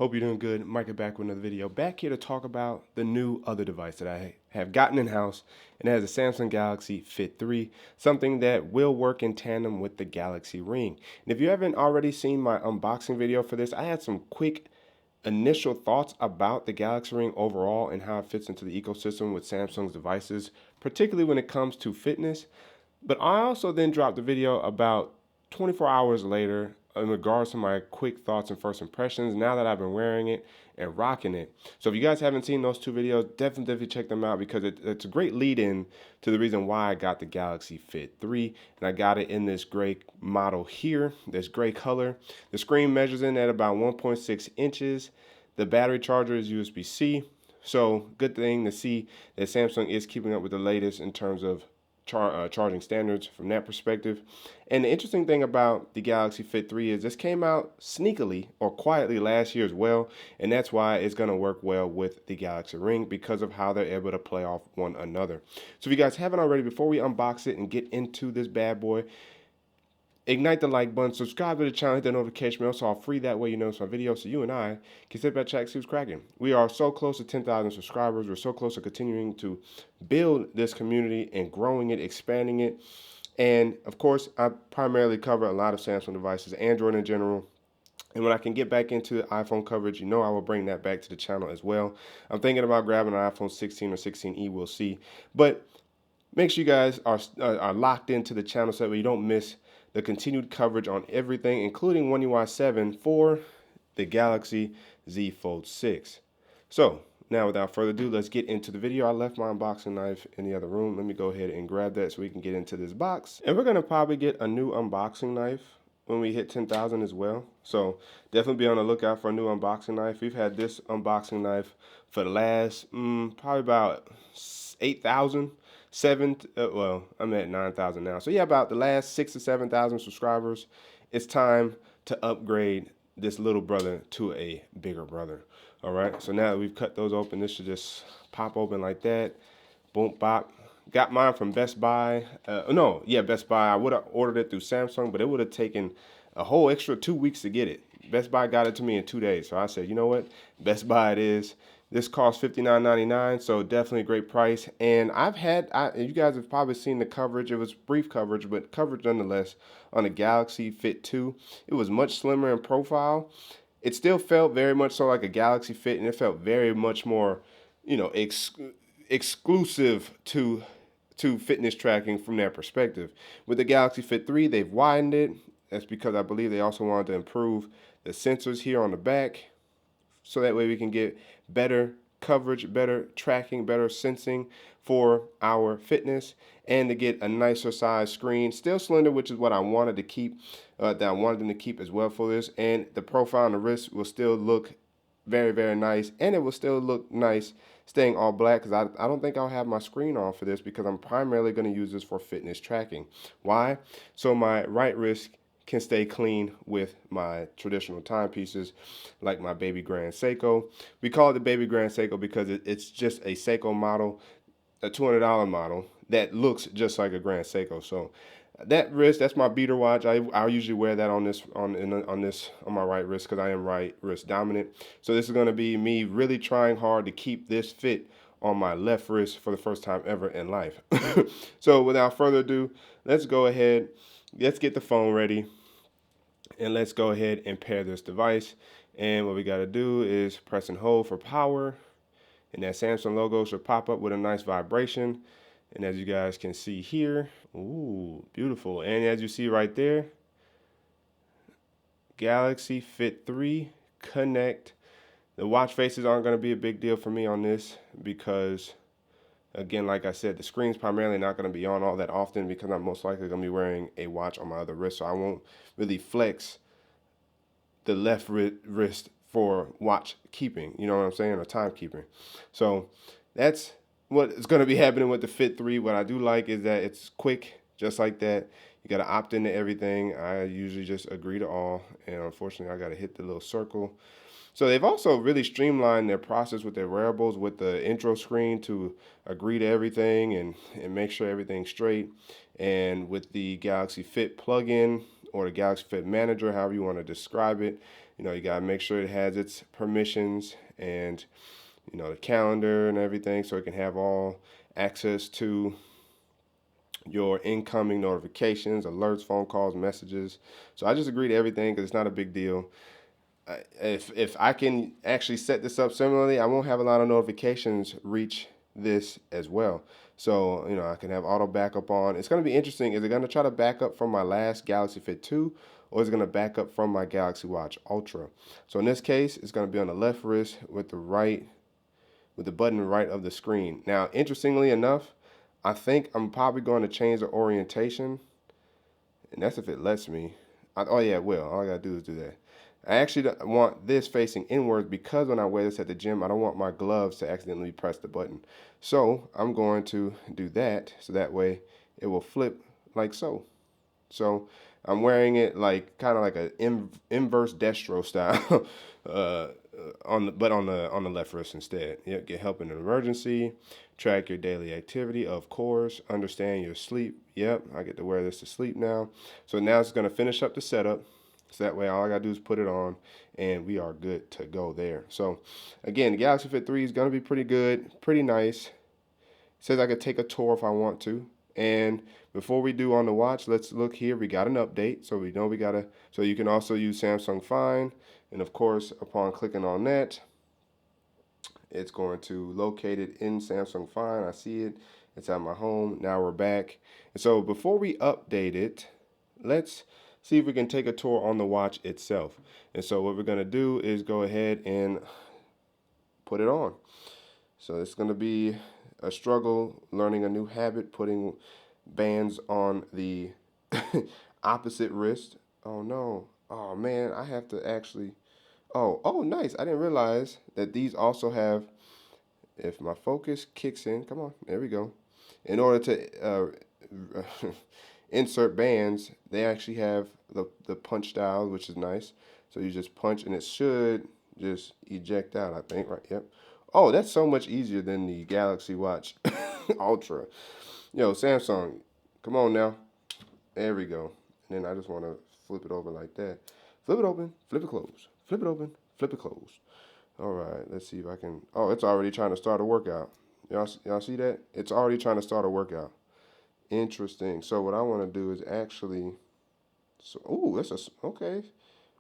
Hope you're doing good. Micah back with another video. Back here to talk about the new other device that I have gotten in-house, and that is a Samsung Galaxy Fit 3, something that will work in tandem with the Galaxy Ring. And if you haven't already seen my unboxing video for this, I had some quick initial thoughts about the Galaxy Ring overall and how it fits into the ecosystem with Samsung's devices, particularly when it comes to fitness. But I also then dropped a video about 24 hours later in regards to my quick thoughts and first impressions now that I've been wearing it and rocking it. So if you guys haven't seen those two videos, definitely check them out because it's a great lead in to the reason why I got the Galaxy Fit 3. And I got it in this gray model here, this gray color. The screen measures in at about 1.6 inches. The battery charger is USB-C. So good thing to see that Samsung is keeping up with the latest in terms of charging standards from that perspective. And the interesting thing about the Galaxy Fit 3 is this came out sneakily or quietly last year as well, and that's why it's going to work well with the Galaxy Ring because of how they're able to play off one another. So if you guys haven't already, before we unbox it and get into this bad boy, ignite the like button, subscribe to the channel, hit the notification bell so I'll free that way you notice my videos so you and I can sit back, check, see what's cracking. We are so close to 10,000 subscribers. We're so close to continuing to build this community and growing it, expanding it. And of course, I primarily cover a lot of Samsung devices, Android in general. And when I can get back into iPhone coverage, you know I will bring that back to the channel as well. I'm thinking about grabbing an iPhone 16 or 16e, we'll see. But make sure you guys are locked into the channel so that you don't miss the continued coverage on everything, including One UI 7 for the Galaxy Z Fold 6. So now without further ado, let's get into the video. I left my unboxing knife in the other room. Let me go ahead and grab that so we can get into this box. And we're going to probably get a new unboxing knife when we hit 10,000 as well. So definitely be on the lookout for a new unboxing knife. We've had this unboxing knife for the last probably about 8,000. Well, I'm at 9,000 now. So yeah, about the last 6,000 to 7,000 subscribers, it's time to upgrade this little brother to a bigger brother. All right, so now that we've cut those open, this should just pop open like that. Boom, bop. Got mine from Best Buy. Best Buy. I would have ordered it through Samsung, but it would have taken a whole extra 2 weeks to get it. Best Buy got it to me in 2 days. So I said, you know what? Best Buy it is. This costs $59.99, so definitely a great price. And you guys have probably seen the coverage. It was brief coverage, but coverage nonetheless on the Galaxy Fit 2. It was much slimmer in profile. It still felt very much so like a Galaxy Fit, and it felt very much more, exclusive to fitness tracking from that perspective. With the Galaxy Fit 3, they've widened it. That's because I believe they also wanted to improve the sensors here on the back, so that way we can get better coverage, better tracking, better sensing for our fitness, and to get a nicer size screen. Still slender, which is what I wanted to keep, that I wanted them to keep as well for this. And the profile on the wrist will still look very, very nice, and it will still look nice staying all black because I don't think I'll have my screen on for this because I'm primarily going to use this for fitness tracking. Why? So my right wrist can stay clean with my traditional timepieces like my Baby Grand Seiko. We call it the Baby Grand Seiko because it's just a Seiko model, a $200 model that looks just like a Grand Seiko. So that wrist, that's my beater watch. I usually wear that on my right wrist because I am right wrist dominant. So this is going to be me really trying hard to keep this fit on my left wrist for the first time ever in life. So without further ado, let's go ahead. Let's get the phone ready. And let's go ahead and pair this device. And what we got to do is press and hold for power. And that Samsung logo should pop up with a nice vibration. And as you guys can see here, ooh, beautiful. And as you see right there, Galaxy Fit 3 Connect. The watch faces aren't going to be a big deal for me on this because, again, like I said, the screen's primarily not going to be on all that often because I'm most likely going to be wearing a watch on my other wrist, so I won't really flex the left wrist for watch keeping, you know what I'm saying, or timekeeping. So that's what is going to be happening with the Fit 3. What I do like is that it's quick, just like that. You got to opt into everything. I usually just agree to all, and unfortunately I got to hit the little circle. So they've also really streamlined their process with their wearables with the intro screen to agree to everything and make sure everything's straight. And with the Galaxy Fit plugin or the Galaxy Fit Manager, however you want to describe it, You gotta make sure it has its permissions and the calendar and everything, so it can have all access to your incoming notifications, alerts, phone calls, messages. So I just agree to everything because it's not a big deal. If I can actually set this up similarly, I won't have a lot of notifications reach this as well. So I can have auto backup on. It's going to be interesting. Is it going to try to back up from my last Galaxy Fit 2, or is it going to back up from my Galaxy Watch Ultra? So in this case, it's going to be on the left wrist with the button right of the screen. Now, interestingly enough, I think I'm probably going to change the orientation, and that's if it lets me. Oh yeah, it will. All I gotta do is do that. I actually want this facing inwards because when I wear this at the gym, I don't want my gloves to accidentally press the button. So I'm going to do that so that way it will flip like so. So I'm wearing it like kind of like a inverse destro style, on the left wrist instead. Yep, get help in an emergency, track your daily activity, of course, understand your sleep. Yep, I get to wear this to sleep now. So now it's gonna finish up the setup. So that way all I gotta do is put it on and we are good to go there. So again, the Galaxy Fit 3 is gonna be pretty good, pretty nice. It says I could take a tour if I want to. And before we do on the watch, let's look here. We got an update, so we know we gotta. So you can also use Samsung Find, and of course, upon clicking on that, it's going to locate it in Samsung Find. I see it. It's at my home. Now we're back. And so before we update it, let's see if we can take a tour on the watch itself. And so what we're gonna do is go ahead and put it on. So it's gonna be a struggle learning a new habit, putting bands on the opposite wrist. Oh no. Oh man, I have to actually. Oh, nice. I didn't realize that these also have. If my focus kicks in, come on, there we go. In order to insert bands, they actually have the punch style, which is nice. So you just punch and it should just eject out, I think, right? Yep. Oh, that's so much easier than the Galaxy Watch Ultra. Yo, Samsung, come on now. There we go. And then I just want to flip it over like that. Flip it open, flip it close. Flip it open, flip it close. All right, let's see if I can. Oh, it's already trying to start a workout. Y'all see that? It's already trying to start a workout. Interesting. So what I want to do is actually. So, oh, okay.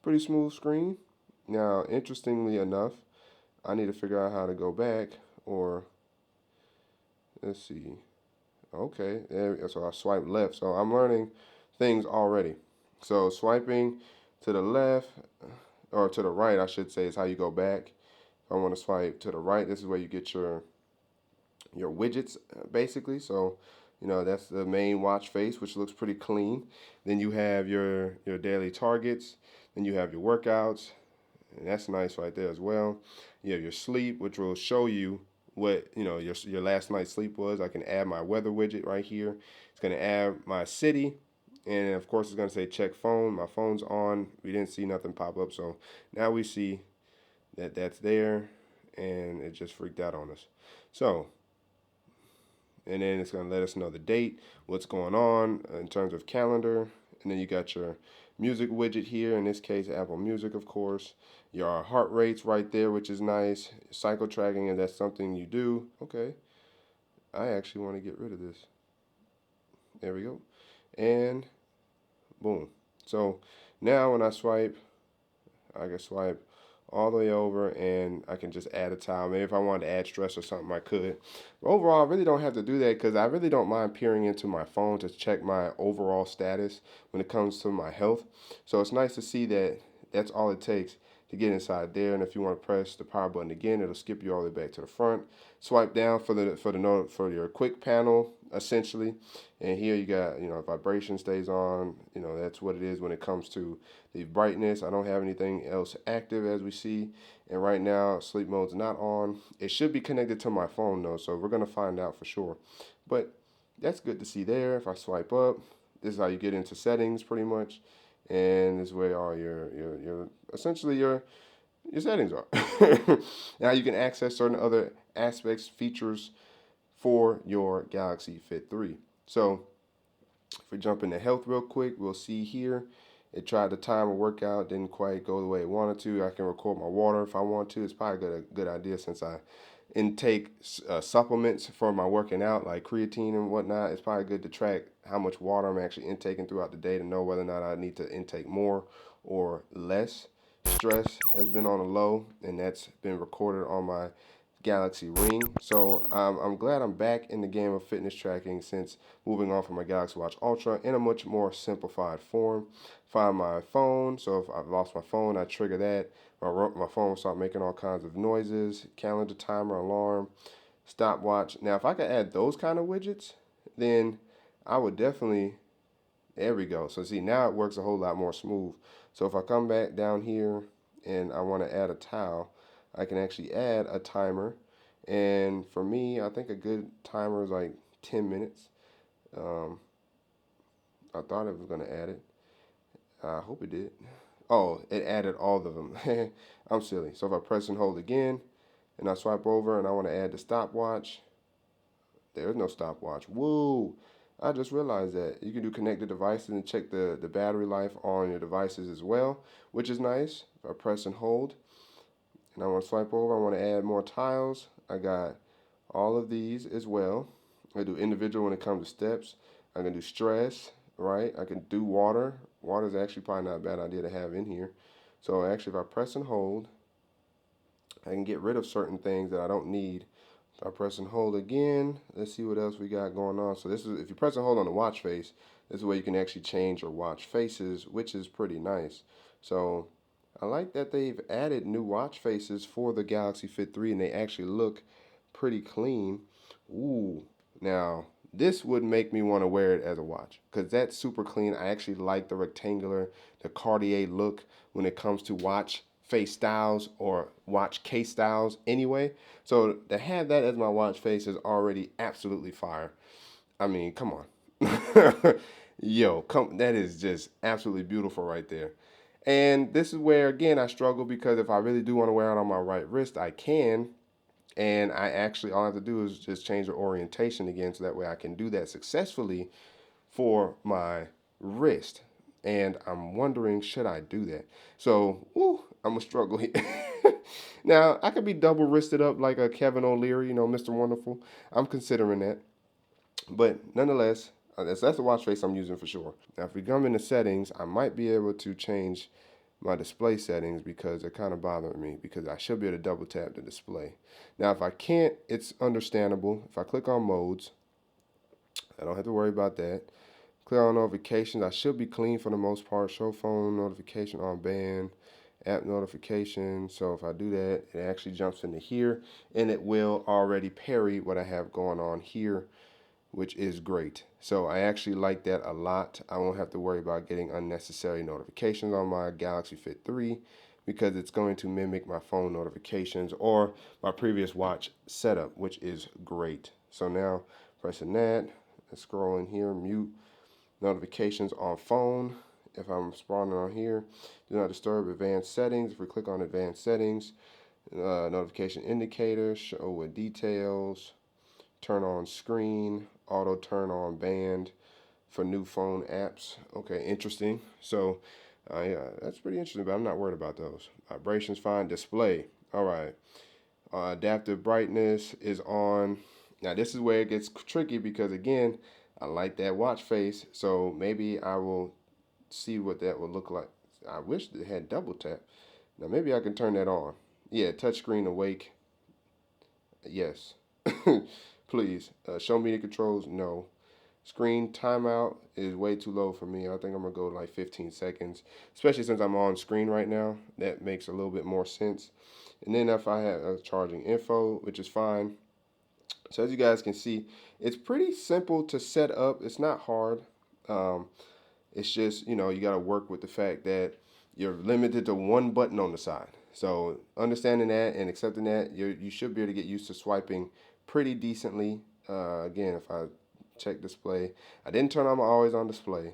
Pretty smooth screen. Now, interestingly enough, I need to figure out how to go back, or let's see. Okay, so I swipe left. So I'm learning things already. So swiping to the left, or to the right, I should say, is how you go back. If I want to swipe to the right, this is where you get your widgets, basically. So that's the main watch face, which looks pretty clean. Then you have your daily targets. Then you have your workouts, and that's nice right there as well. You have your sleep, which will show you what your last night's sleep was. I can add my weather widget right here. It's going to add my city, and of course it's going to say check phone. My phone's on. We didn't see nothing pop up, so now we see that that's there, and it just freaked out on us. So, and then it's going to let us know the date, what's going on in terms of calendar, and then you got your music widget here, in this case Apple Music, of course. Your heart rates right there, which is nice. Cycle tracking, and that's something you do. Okay, I actually want to get rid of this. There we go. And boom. So now when I swipe, I can swipe all the way over, and I can just add a tile. Maybe if I wanted to add stress or something, I could. But overall, I really don't have to do that because I really don't mind peering into my phone to check my overall status when it comes to my health. So it's nice to see that that's all it takes to get inside there. And if you want to press the power button again, it'll skip you all the way back to the front. Swipe down for your quick panel, essentially. And here you got, vibration stays on. That's what it is when it comes to the brightness. I don't have anything else active, as we see. And right now, sleep mode's not on. It should be connected to my phone though, so we're gonna find out for sure. But that's good to see there. If I swipe up, this is how you get into settings pretty much. And this is where all your essentially your settings are. Now you can access certain other aspects, features for your Galaxy Fit 3. So if we jump into health real quick, we'll see here It tried the timer workout, didn't quite go the way it wanted to. I can record my water if I want to. It's probably a good idea since I intake supplements for my working out, like creatine and whatnot. It's probably good to track how much water I'm actually intaking throughout the day to know whether or not I need to intake more or less. Stress has been on a low, and that's been recorded on my Galaxy Ring. So I'm glad I'm back in the game of fitness tracking since moving on from my Galaxy Watch Ultra in a much more simplified form. Find my phone. So if I've lost my phone, I trigger that. My phone will start making all kinds of noises, calendar, timer, alarm, stopwatch. Now, if I could add those kind of widgets, then I would definitely. There we go. So see, now it works a whole lot more smooth. So if I come back down here and I want to add a towel, I can actually add a timer. And for me, I think a good timer is like 10 minutes. Um, I thought it was going to add it. I hope it did. Oh, it added all of them. I'm silly. So if I press and hold again, and I swipe over and I want to add the stopwatch, there's no stopwatch. Woo! I just realized that you can do connected devices and check the battery life on your devices as well, which is nice. If I press and hold, and I want to swipe over, I want to add more tiles. I got all of these as well. I do individual when it comes to steps. I can do stress, right? I can do water. Water is actually probably not a bad idea to have in here. So actually, if I press and hold, I can get rid of certain things that I don't need. If I press and hold again, let's see what else we got going on. So this is, if you press and hold on the watch face, this is where you can actually change your watch faces, which is pretty nice. So I like that they've added new watch faces for the Galaxy Fit 3 and they actually look pretty clean. Ooh, now this would make me want to wear it as a watch because that's super clean. I actually like the rectangular, the Cartier look when it comes to watch face styles or watch case styles anyway. So to have that as my watch face is already absolutely fire. I mean, come on. Yo, that is just absolutely beautiful right there. And this is where again I struggle because if I really do want to wear it on my right wrist, I can. And I actually all I have to do is just change the orientation again so that way I can do that successfully for my wrist. And I'm wondering, should I do that? So, I'm gonna struggle here. Now, I could be double wristed up like a Kevin O'Leary, Mr. Wonderful. I'm considering that. But nonetheless, that's the watch face I'm using for sure. Now, if we come into settings, I might be able to change my display settings because they're kind of bothering me because I should be able to double tap the display. Now, if I can't, it's understandable. If I click on modes, I don't have to worry about that. Click on notifications. I should be clean for the most part. Show phone notification on band, app notifications. So if I do that, it actually jumps into here and it will already parry what I have going on here, which is great. So I actually like that a lot. I won't have to worry about getting unnecessary notifications on my Galaxy Fit 3 because it's going to mimic my phone notifications or my previous watch setup, which is great. So now pressing that, scroll in here, mute notifications on phone. If I'm spawning on here, do not disturb advanced settings. If we click on advanced settings, notification indicator, show with details, turn on screen, auto turn on band for new phone apps. Okay, interesting. So, yeah, that's pretty interesting, but I'm not worried about those. Vibrations fine. Display. All right. Adaptive brightness is on. Now, this is where it gets tricky because, again, I like that watch face. So maybe I will see what that would look like. I wish it had double tap. Now, maybe I can turn that on. Yeah, touchscreen awake. Yes. Please. Show media controls. No. Screen timeout is way too low for me. I think I'm going to go like 15 seconds, especially since I'm on screen right now. That makes a little bit more sense. And then if I have charging info, which is fine. So as you guys can see, it's pretty simple to set up. It's not hard. Um, it's just, you got to work with the fact that you're limited to one button on the side. So understanding that and accepting that, you should be able to get used to swiping pretty decently. Again, if I check display, I didn't turn on my always on display.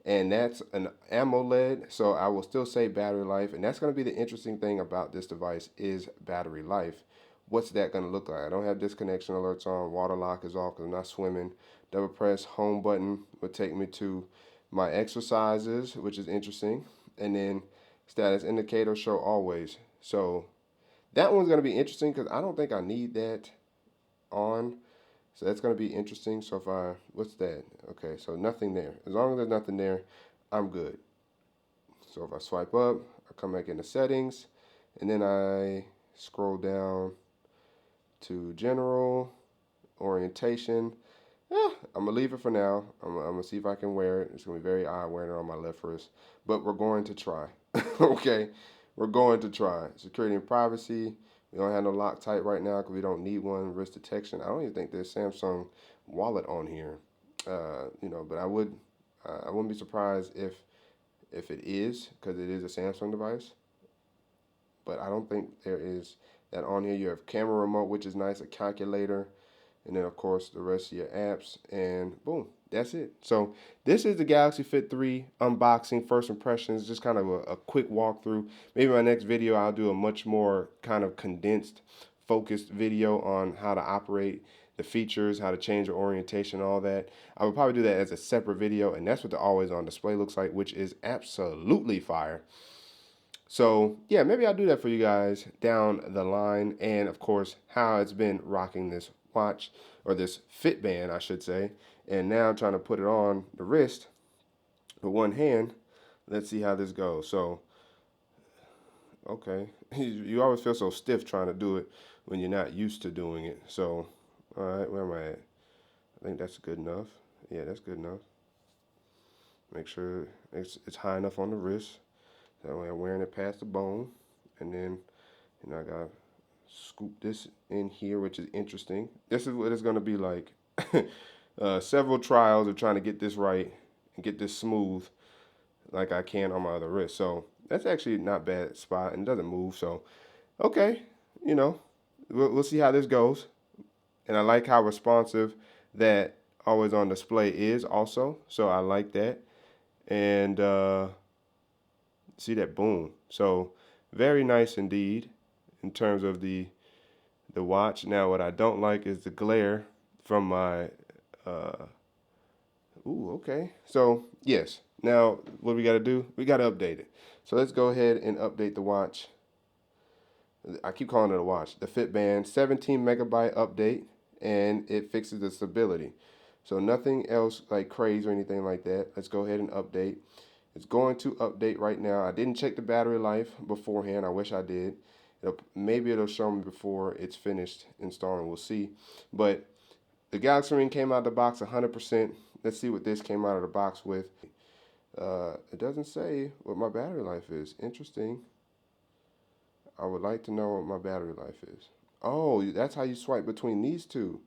And that's an AMOLED, so I will still say battery life. And that's going to be the interesting thing about this device is battery life. What's that going to look like? I don't have disconnection alerts on. Water lock is off because I'm not swimming. Double press home button would take me to my exercises, which is interesting, and then status indicator show always. So that one's going to be interesting because I don't think I need that on. So that's going to be interesting. So if I, what's that? Okay, so nothing there. As long as there's nothing there, I'm good. So if I swipe up, I come back into settings, and then I scroll down to general, orientation. Yeah, I'm gonna leave it for now. I'm gonna see if I can wear it. It's gonna be very odd wearing it on my left wrist, but we're going to try. Okay, we're going to try. Security and privacy. We don't have no Loctite right now because we don't need one. Wrist detection. I don't even think there's Samsung wallet on here. But I wouldn't be surprised if it is because it is a Samsung device. But I don't think there is that on here. You have camera remote, which is nice. A calculator. And then, of course, the rest of your apps. And boom, that's it. So this is the Galaxy Fit 3 unboxing, first impressions, just kind of a quick walkthrough. Maybe my next video, I'll do a much more kind of condensed, focused video on how to operate the features, how to change the orientation, all that. I would probably do that as a separate video. And that's what the always on display looks like, which is absolutely fire. So yeah, maybe I'll do that for you guys down the line. And of course, how it's been rocking this watch, or this fit band, I should say. And now I'm trying to put it on the wrist with one hand. Let's see how this goes. So, okay. You always feel so stiff trying to do it when you're not used to doing it. So, all right, where am I at? I think that's good enough. Yeah, that's good enough. Make sure it's high enough on the wrist. That way I'm wearing it past the bone. And then, I got scoop this in here, which is interesting. This is what it's going to be like. Several trials of trying to get this right and get this smooth like I can on my other wrist. So that's actually not a bad spot and doesn't move. So, okay, we'll see how this goes. And I like how responsive that always on display is also. So I like that. And see that, boom. So very nice indeed in terms of the watch. Now what I don't like is the glare from my okay. So yes, now what we got to do, we got to update it. So let's go ahead and update the watch. I keep calling it a watch. The Fitband 17 megabyte update, and it fixes the stability. So nothing else like crazy or anything like that. Let's go ahead and update. It's going to update right now. I didn't check the battery life beforehand. I wish I did. Maybe it'll show me before it's finished installing. We'll see. But the Galaxy Ring came out of the box 100%. Let's see what this came out of the box with. It doesn't say what my battery life is. Interesting. I would like to know what my battery life is. Oh, that's how you swipe between these two.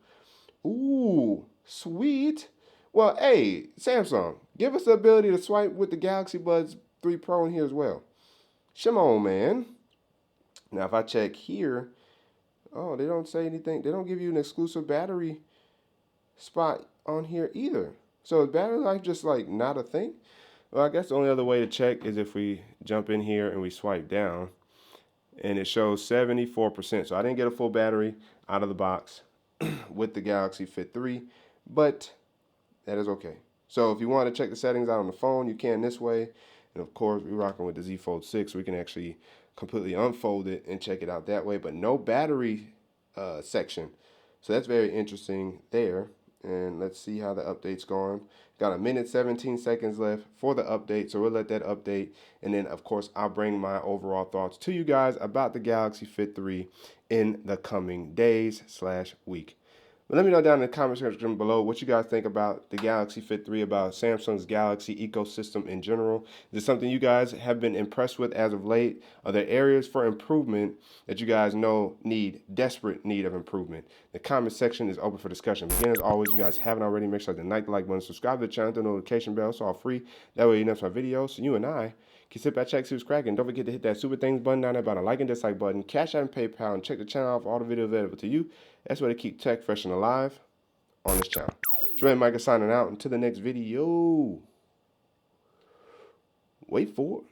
Ooh, sweet. Well, hey, Samsung, give us the ability to swipe with the Galaxy Buds 3 Pro in here as well. Shimon, man. Now, if I check here, oh, they don't say anything. They don't give you an exclusive battery spot on here either. So is battery life just like not a thing? Well, I guess the only other way to check is if we jump in here and we swipe down. And it shows 74%. So I didn't get a full battery out of the box with the Galaxy Fit 3. But that is okay. So if you want to check the settings out on the phone, you can this way. And of course, we're rocking with the Z Fold 6. We can actually completely unfold it and check it out that way. But no battery section. So that's very interesting there. And let's see how the update's going. Got a minute 17 seconds left for the update, so we'll let that update. And then, of course, I'll bring my overall thoughts to you guys about the Galaxy Fit 3 in the coming days/week. But let me know down in the comment section below what you guys think about the Galaxy Fit 3, about Samsung's Galaxy ecosystem in general. Is it something you guys have been impressed with as of late? Are there areas for improvement that you guys know desperate need of improvement? The comment section is open for discussion. Again, as always, you guys haven't already, make sure to like the like button, subscribe to the channel, the notification bell, it's all free. That way you know my videos, so you and I can sit back, check, see what's cracking. Don't forget to hit that super things button down there by the like and dislike button, Cash App and PayPal, and check the channel out for all the videos available to you. That's way to keep tech fresh and alive on this channel. It's Micah signing out. Until the next video. Wait for it.